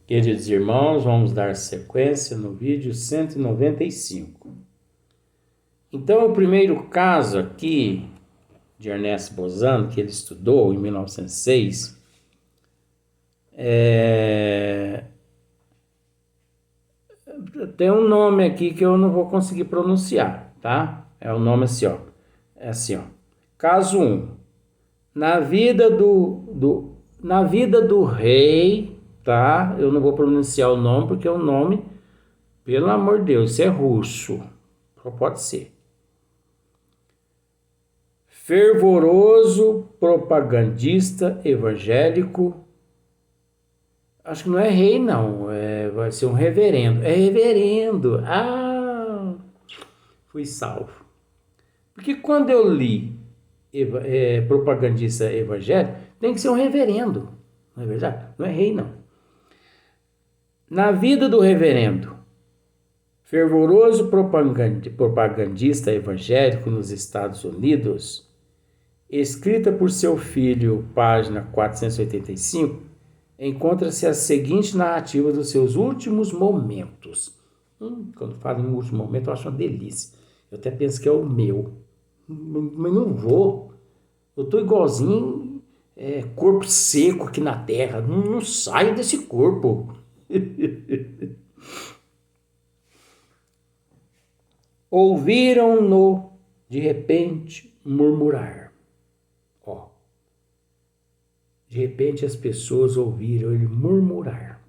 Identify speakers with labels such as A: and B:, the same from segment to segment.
A: Queridos irmãos, vamos dar sequência no vídeo 195. Então, o primeiro caso aqui de Ernest Bozano, que ele estudou em 1906, tem um nome aqui que eu não vou conseguir pronunciar, tá? É o nome assim, ó. É assim, ó. Caso 1. Na vida do rei, tá? Eu não vou pronunciar o nome porque é o nome, pelo amor de Deus, isso é russo. Só pode ser. Fervoroso propagandista evangélico. Acho que não é rei, não. Vai ser um reverendo. É reverendo. Ah, fui salvo. Porque quando eu li propagandista evangélico, tem que ser um reverendo. Não é verdade? Não é rei, não. Na vida do reverendo, fervoroso propagandista evangélico nos Estados Unidos, escrita por seu filho, página 485, encontra-se a seguinte narrativa dos seus últimos momentos. Quando falo em último momento, eu acho uma delícia. Eu até penso que é o meu. Mas não vou. Eu tô igualzinho corpo seco aqui na terra. Não saio desse corpo. Ouviram-no de repente murmurar. Ó. De repente as pessoas ouviram ele murmurar.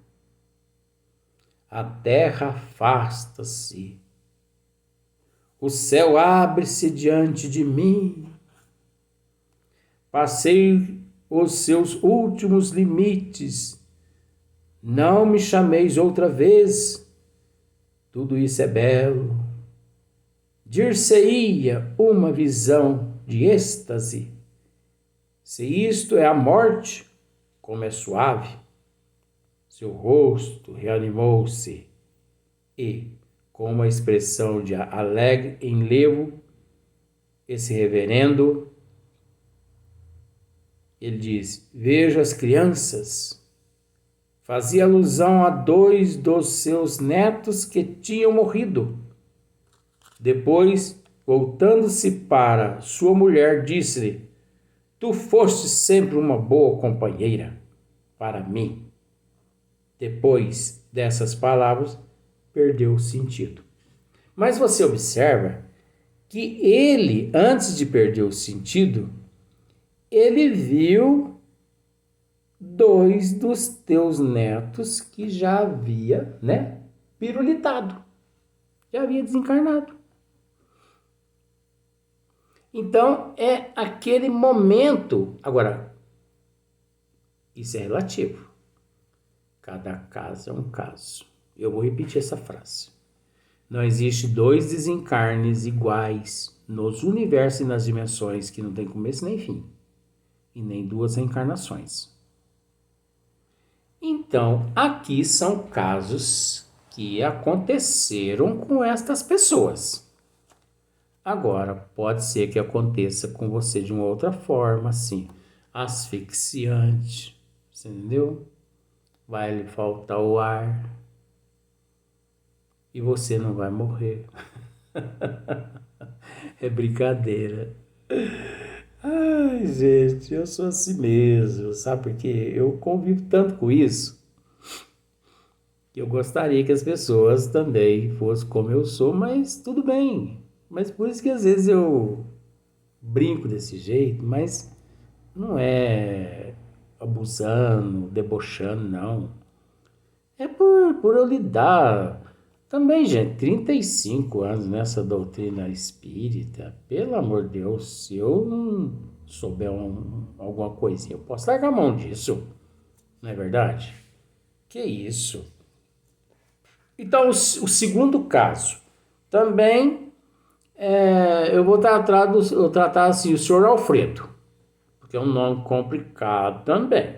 A: A terra afasta-se. O céu abre-se diante de mim. Passei os seus últimos limites. Não me chameis outra vez. Tudo isso é belo. Dir-se-ia uma visão de êxtase. Se isto é a morte, como é suave. Seu rosto reanimou-se e, com uma expressão de alegre enlevo, esse reverendo, ele diz: veja as crianças. Fazia alusão a 2 dos seus netos que tinham morrido. Depois, voltando-se para sua mulher, disse-lhe: tu foste sempre uma boa companheira para mim. Depois dessas palavras, perdeu o sentido. Mas você observa que ele, antes de perder o sentido, ele viu 2 dos teus netos que já havia, pirulitado, já havia desencarnado. Então, é aquele momento. Agora, isso é relativo. Cada caso é um caso. Eu vou repetir essa frase. Não existe 2 desencarnes iguais nos universos e nas dimensões que não tem começo nem fim. E nem 2 reencarnações. Então, aqui são casos que aconteceram com estas pessoas. Agora, pode ser que aconteça com você de uma outra forma, assim, asfixiante, você entendeu? Vai lhe faltar o ar e você não vai morrer. É brincadeira. Ai, gente, eu sou assim mesmo, sabe por quê? Eu convivo tanto com isso que eu gostaria que as pessoas também fossem como eu sou, mas tudo bem. Mas por isso que às vezes eu brinco desse jeito, mas não é abusando, debochando, não. É por eu lidar. Também, gente, 35 anos nessa doutrina espírita, pelo amor de Deus, se eu não souber alguma coisinha, eu posso largar a mão disso, não é verdade? Que isso? Então, o segundo caso, também eu vou tratar assim, o senhor Alfredo, porque é um nome complicado também.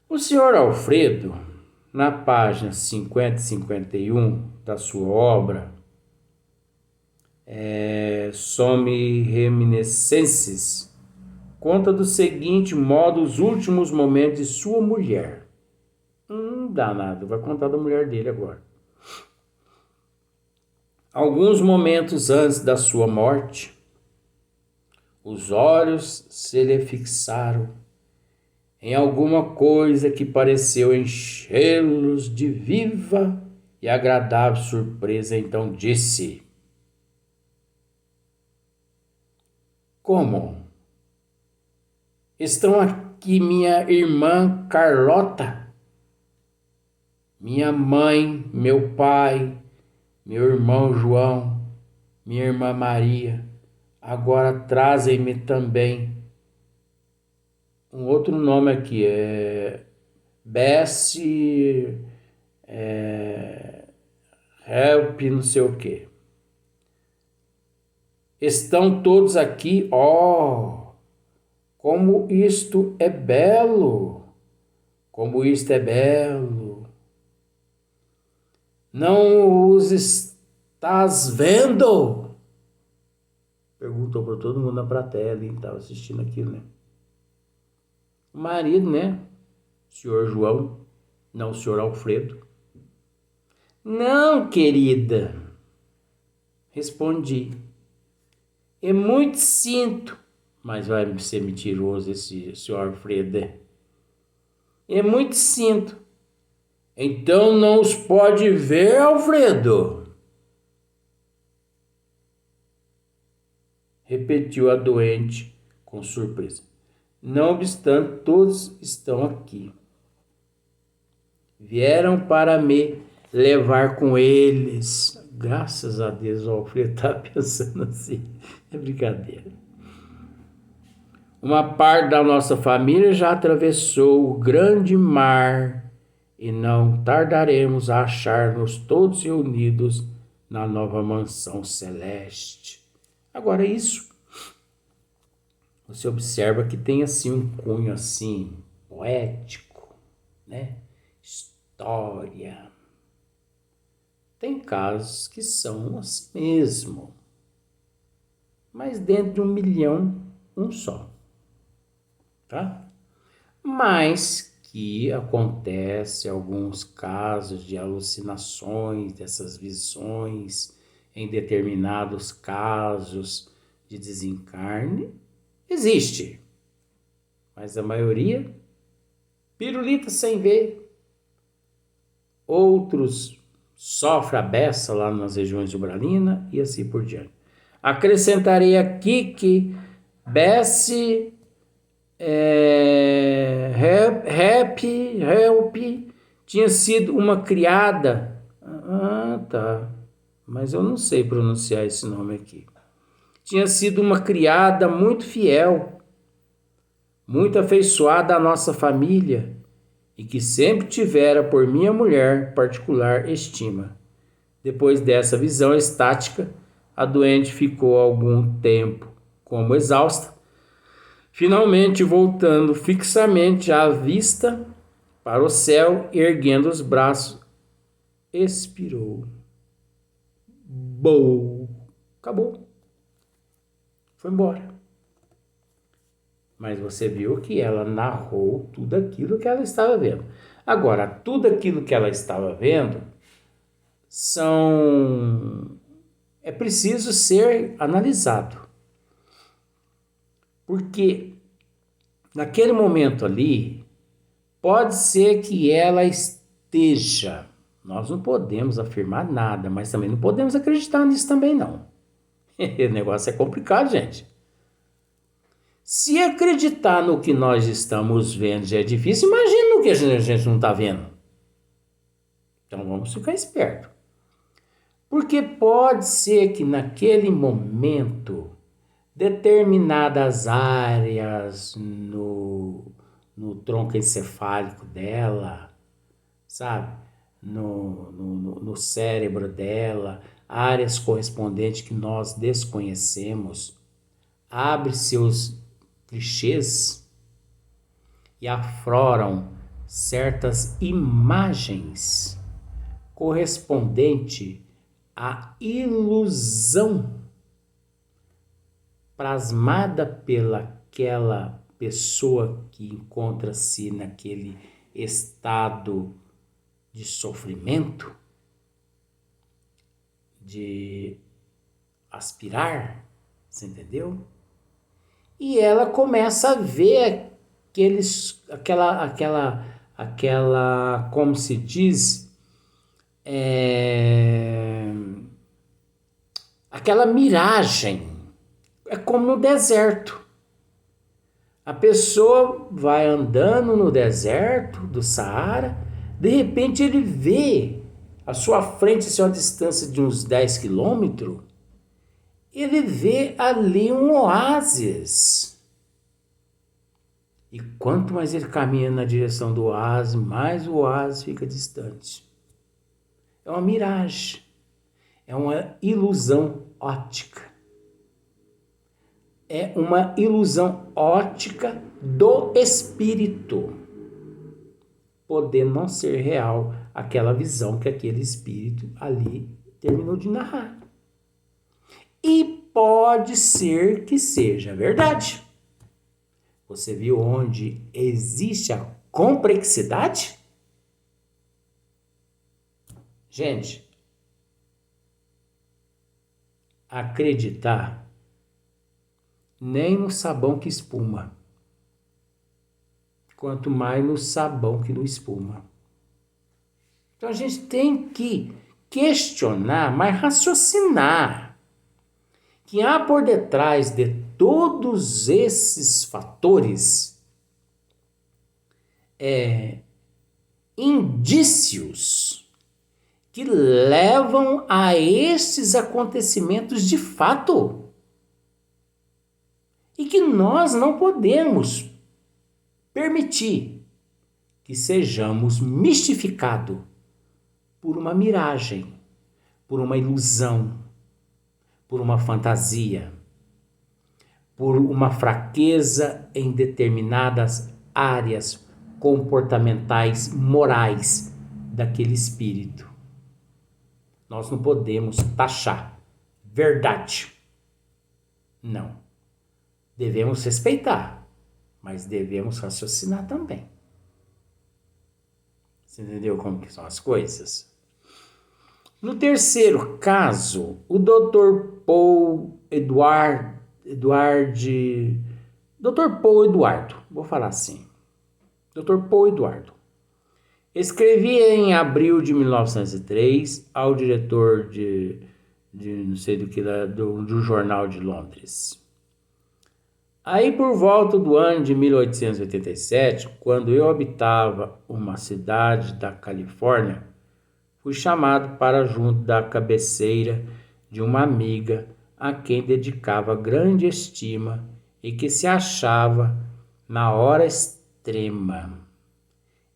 A: O senhor Alfredo, na página 50 e 51 da sua obra, Some Reminiscences, conta do seguinte modo os últimos momentos de sua mulher. Danado, vai contar da mulher dele agora. Alguns momentos antes da sua morte, os olhos se lhe fixaram em alguma coisa que pareceu enchê-los de viva e agradável surpresa. Então disse: Como? Estão aqui minha irmã Carlota, minha mãe, meu pai, meu irmão João, minha irmã Maria. Agora trazem-me também um outro nome aqui, Bessie, Help, não sei o quê. Estão todos aqui, como isto é belo, como isto é belo. Não os estás vendo? Perguntou para todo mundo na plateia ali que estava assistindo aquilo, né? O marido, né? O senhor João, não o senhor Alfredo. Não, querida, respondi. É muito sinto, mas vai ser mentiroso esse senhor Alfredo. É muito sinto. Então não os pode ver, Alfredo? Repetiu a doente com surpresa. Não obstante, todos estão aqui. Vieram para me levar com eles. Graças a Deus, o Alfredo está pensando assim. É brincadeira. Uma parte da nossa família já atravessou o grande mar e não tardaremos a achar-nos todos reunidos na nova mansão celeste. Agora isso, você observa que tem assim um cunho assim poético, né? História. Tem casos que são assim mesmo, mas dentro de 1 milhão, um só, tá? Mas que acontece alguns casos de alucinações, dessas visões, em determinados casos de desencarne, existe. Mas a maioria, pirulita sem ver. Outros sofrem a beça lá nas regiões de Ubralina e assim por diante. Acrescentarei aqui que Bessie, Help tinha sido uma criada. Tá. Mas eu não sei pronunciar esse nome aqui. Tinha sido uma criada muito fiel, muito afeiçoada à nossa família e que sempre tivera por minha mulher particular estima. Depois dessa visão estática, a doente ficou algum tempo como exausta, finalmente voltando fixamente a vista para o céu e erguendo os braços, expirou. Acabou. Foi embora. Mas você viu que ela narrou tudo aquilo que ela estava vendo. Agora, tudo aquilo que ela estava vendo é preciso ser analisado. Porque naquele momento ali, pode ser que ela esteja. Nós não podemos afirmar nada, mas também não podemos acreditar nisso também não. O negócio é complicado, gente. Se acreditar no que nós estamos vendo já é difícil, imagina no que a gente não está vendo. Então vamos ficar esperto. Porque pode ser que naquele momento determinadas áreas no tronco encefálico dela, sabe? No cérebro dela, áreas correspondentes que nós desconhecemos, abre seus clichês e afloram certas imagens correspondente à ilusão plasmada aquela pessoa que encontra-se naquele estado de sofrimento, de aspirar, você entendeu? E ela começa a ver aquela, como se diz, aquela miragem. É como no deserto. A pessoa vai andando no deserto do Saara, de repente ele vê à sua frente, assim, a uma distância de uns 10 quilômetros, ele vê ali um oásis. E quanto mais ele caminha na direção do oásis, mais o oásis fica distante. É uma miragem, é uma ilusão óptica. É uma ilusão óptica do espírito, poder não ser real aquela visão que aquele espírito ali terminou de narrar. E pode ser que seja verdade. Você viu onde existe a complexidade? Gente, acreditar nem no sabão que espuma, quanto mais no sabão que não espuma. Então a gente tem que questionar, mas raciocinar que há por detrás de todos esses fatores indícios que levam a esses acontecimentos de fato. E que nós não podemos permitir que sejamos mistificados por uma miragem, por uma ilusão, por uma fantasia, por uma fraqueza em determinadas áreas comportamentais, morais daquele espírito. Nós não podemos taxar verdade. Não. Devemos respeitar, mas devemos raciocinar também. Você entendeu como que são as coisas? No terceiro caso, o Dr. Paul Eduardo, vou falar assim, Dr. Paul Eduardo, escrevia em abril de 1903 ao diretor de não sei do que, do Jornal de Londres. Aí por volta do ano de 1887, quando eu habitava uma cidade da Califórnia, fui chamado para junto da cabeceira de uma amiga a quem dedicava grande estima e que se achava na hora extrema,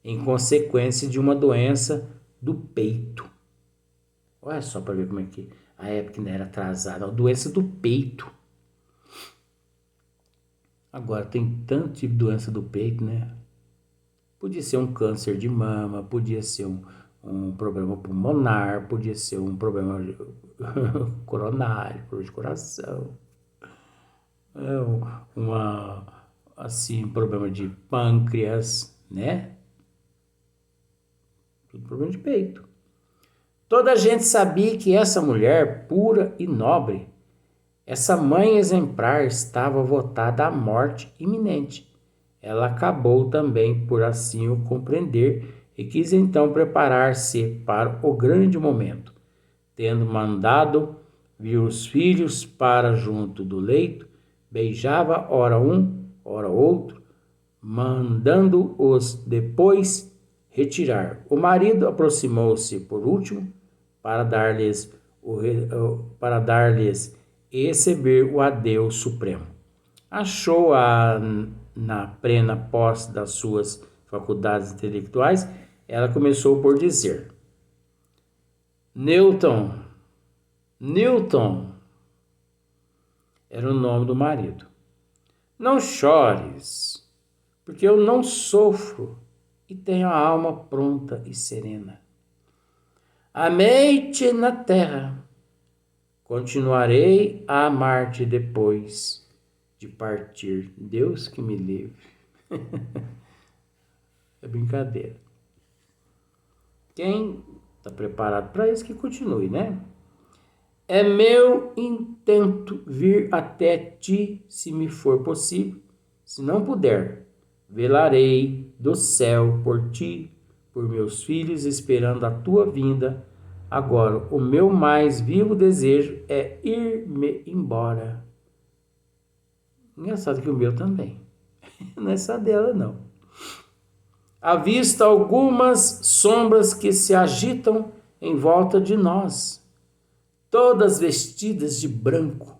A: em consequência de uma doença do peito. Olha só para ver como é que a época ainda era atrasada, a doença do peito. Agora tem tanto tipo de doença do peito, né? Podia ser um câncer de mama, podia ser um problema pulmonar, podia ser um problema coronário, problema de coração, um problema de pâncreas, né? Tudo problema de peito. Toda a gente sabia que essa mulher pura e nobre, essa mãe exemplar, estava votada à morte iminente. Ela acabou também por assim o compreender e quis então preparar-se para o grande momento. Tendo mandado vir os filhos para junto do leito, beijava ora um, ora outro, mandando-os depois retirar. O marido aproximou-se por último para dar-lhes e receber o adeus supremo. Achou-a na plena posse das suas faculdades intelectuais. Ela começou por dizer: Newton, era o nome do marido. Não chores, porque eu não sofro e tenho a alma pronta e serena. Amei-te na terra, continuarei a amar-te depois de partir. Deus que me livre. É brincadeira. Quem está preparado para isso, que continue, né? É meu intento vir até ti, se me for possível. Se não puder, velarei do céu por ti, por meus filhos, esperando a tua vinda. Agora, o meu mais vivo desejo é ir-me embora. Engraçado que o meu também. Não é só dela, não. Avista algumas sombras que se agitam em volta de nós, todas vestidas de branco.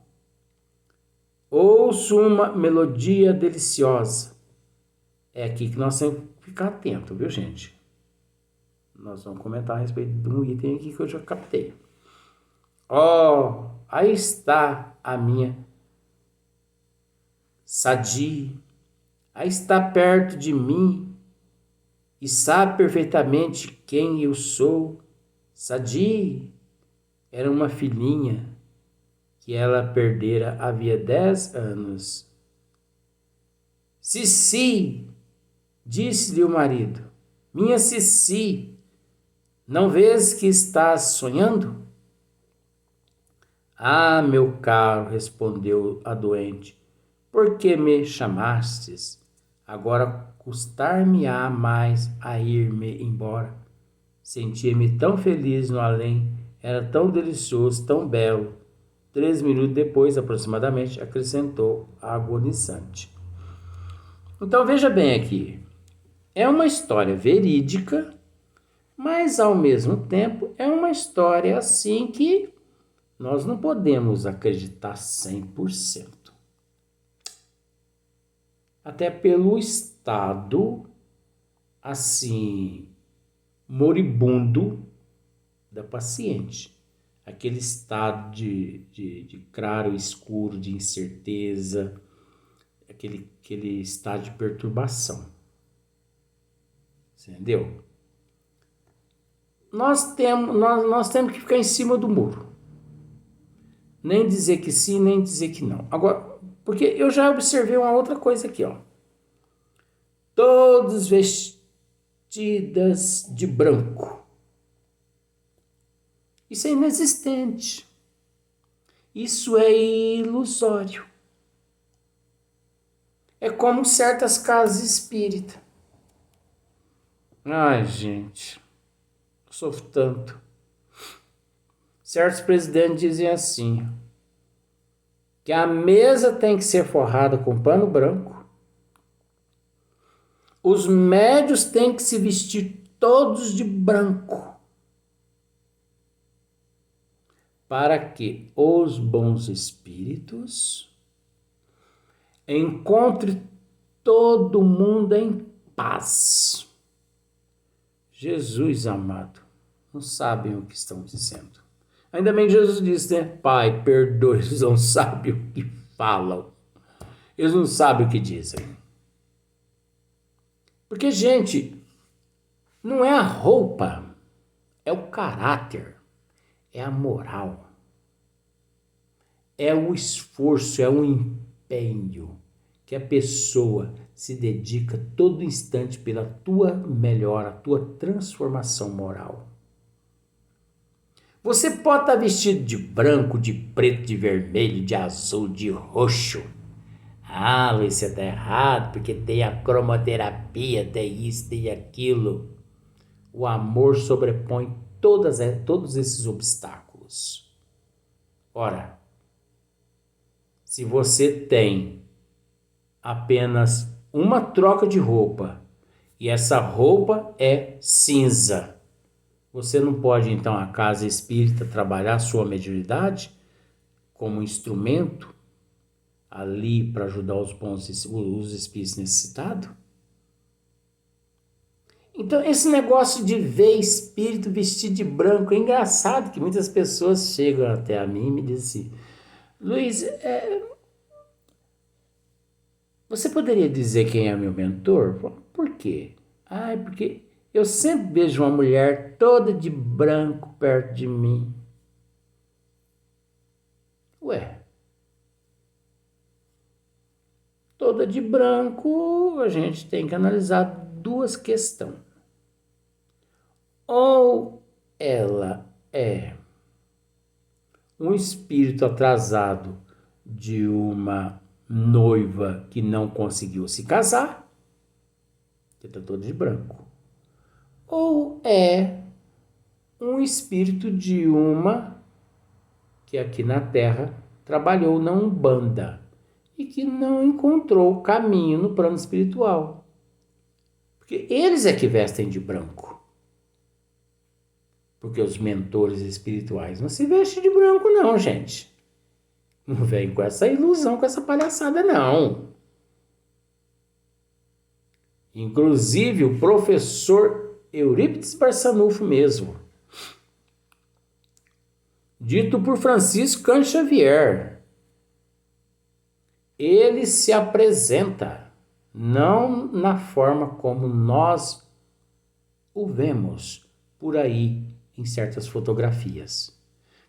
A: Ouço uma melodia deliciosa. É aqui que nós temos que ficar atento, viu, gente? Nós vamos comentar a respeito de um item aqui que eu já captei. Oh, aí está a minha Sadi. Aí está perto de mim e sabe perfeitamente quem eu sou. Sadi era uma filhinha que ela perdera havia 10 anos. Sissi, disse-lhe o marido, minha Sissi, não vês que estás sonhando? Ah, meu caro, respondeu a doente, por que me chamastes? Agora custar-me-á mais a ir-me embora. Sentia-me tão feliz no além, era tão delicioso, tão belo. 3 minutos depois, aproximadamente, acrescentou a agonizante. Então veja bem aqui, é uma história verídica, mas ao mesmo tempo é uma história assim que nós não podemos acreditar 100%. Até pelo estado, assim, moribundo da paciente. Aquele estado de claro escuro, de incerteza, aquele estado de perturbação. Entendeu? Nós temos que ficar em cima do muro. Nem dizer que sim, nem dizer que não. Agora, porque eu já observei uma outra coisa aqui, ó. Todos vestidas de branco. Isso é inexistente. Isso é ilusório. É como certas casas espíritas. Ai, gente, eu sofro tanto. Certos presidentes dizem assim, que a mesa tem que ser forrada com pano branco, os médios têm que se vestir todos de branco, para que os bons espíritos encontrem todo mundo em paz. Jesus amado, não sabem o que estão dizendo. Ainda bem que Jesus disse, né? Pai, perdoe, eles não sabem o que falam. Eles não sabem o que dizem. Porque, gente, não é a roupa, é o caráter, é a moral, é o esforço, é o empenho que a pessoa se dedica todo instante pela tua melhora, a tua transformação moral. Você pode estar vestido de branco, de preto, de vermelho, de azul, de roxo. Ah, Luiz, você está errado, porque tem a cromoterapia, tem isso, tem aquilo. O amor sobrepõe todos esses obstáculos. Ora, se você tem apenas uma troca de roupa e essa roupa é cinza, você não pode, então, a casa espírita trabalhar a sua mediunidade como instrumento ali para ajudar os espíritos necessitados? Então, esse negócio de ver espírito vestido de branco é engraçado, que muitas pessoas chegam até a mim e me dizem assim, Luiz, você poderia dizer quem é meu mentor? Por quê? Ah, porque eu sempre vejo uma mulher toda de branco perto de mim. Ué, toda de branco, a gente tem que analisar duas questões. Ou ela é um espírito atrasado de uma noiva que não conseguiu se casar, que está toda de branco. Ou é um espírito de uma que aqui na Terra trabalhou na Umbanda e que não encontrou o caminho no plano espiritual. Porque eles é que vestem de branco. Porque os mentores espirituais não se vestem de branco não, gente. Não vem com essa ilusão, com essa palhaçada não. Inclusive o professor Eurípides Barçanufo mesmo, dito por Francisco Cândido Xavier, ele se apresenta não na forma como nós o vemos por aí em certas fotografias.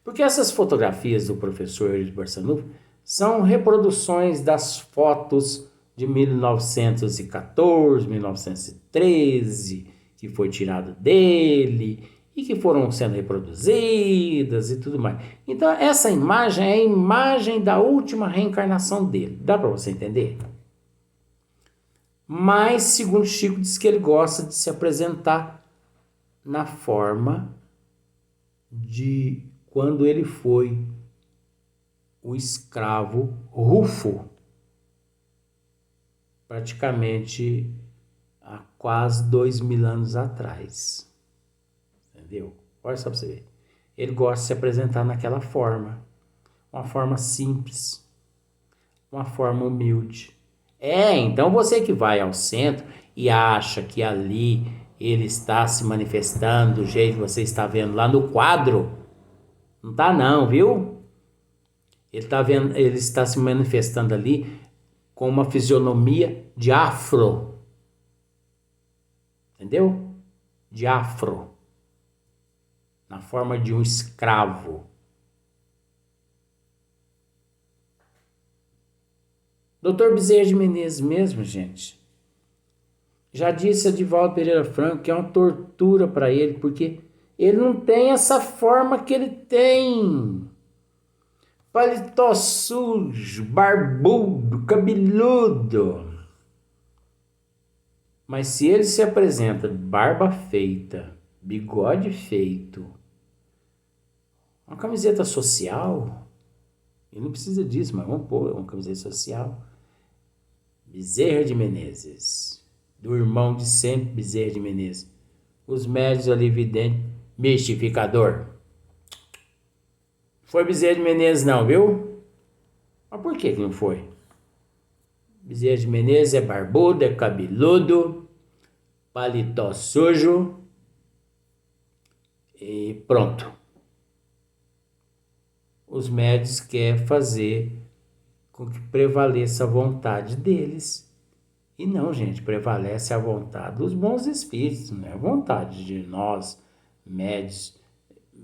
A: Porque essas fotografias do professor Eurípides Barçanufo são reproduções das fotos de 1914, 1913, que foi tirado dele e que foram sendo reproduzidas e tudo mais. Então essa imagem é a imagem da última reencarnação dele. Dá para você entender? Mas, segundo Chico, diz que ele gosta de se apresentar na forma de quando ele foi o escravo Rufo, praticamente há quase 2000 anos atrás. Entendeu? Olha só para você ver. Ele gosta de se apresentar naquela forma. Uma forma simples. Uma forma humilde. Então você que vai ao centro e acha que ali ele está se manifestando do jeito que você está vendo lá no quadro, não está não, viu? Ele está se manifestando ali com uma fisionomia de afro. Entendeu? De afro. Na forma de um escravo. Dr. Bezerra de Menezes mesmo, gente, já disse a Divaldo Pereira Franco que é uma tortura para ele, porque ele não tem essa forma que ele tem. Paletó sujo, barbudo, cabeludo. Mas se ele se apresenta barba feita, bigode feito, uma camiseta social, ele não precisa disso, mas vamos pôr uma camiseta social. Bezerra de Menezes, do irmão de sempre Bezerra de Menezes. Os médios ali vidente, mistificador. Foi Bezerra de Menezes não, viu? Mas por que não foi? Bezerra de Menezes é barbudo, é cabeludo, paletó sujo e pronto. Os médios querem fazer com que prevaleça a vontade deles. E não, gente, prevalece a vontade dos bons espíritos, não é a vontade de nós, médios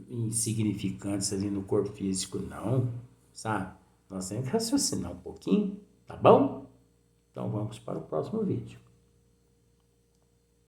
A: insignificantes ali no corpo físico, não, sabe? Nós temos que raciocinar um pouquinho, tá bom? Então vamos para o próximo vídeo.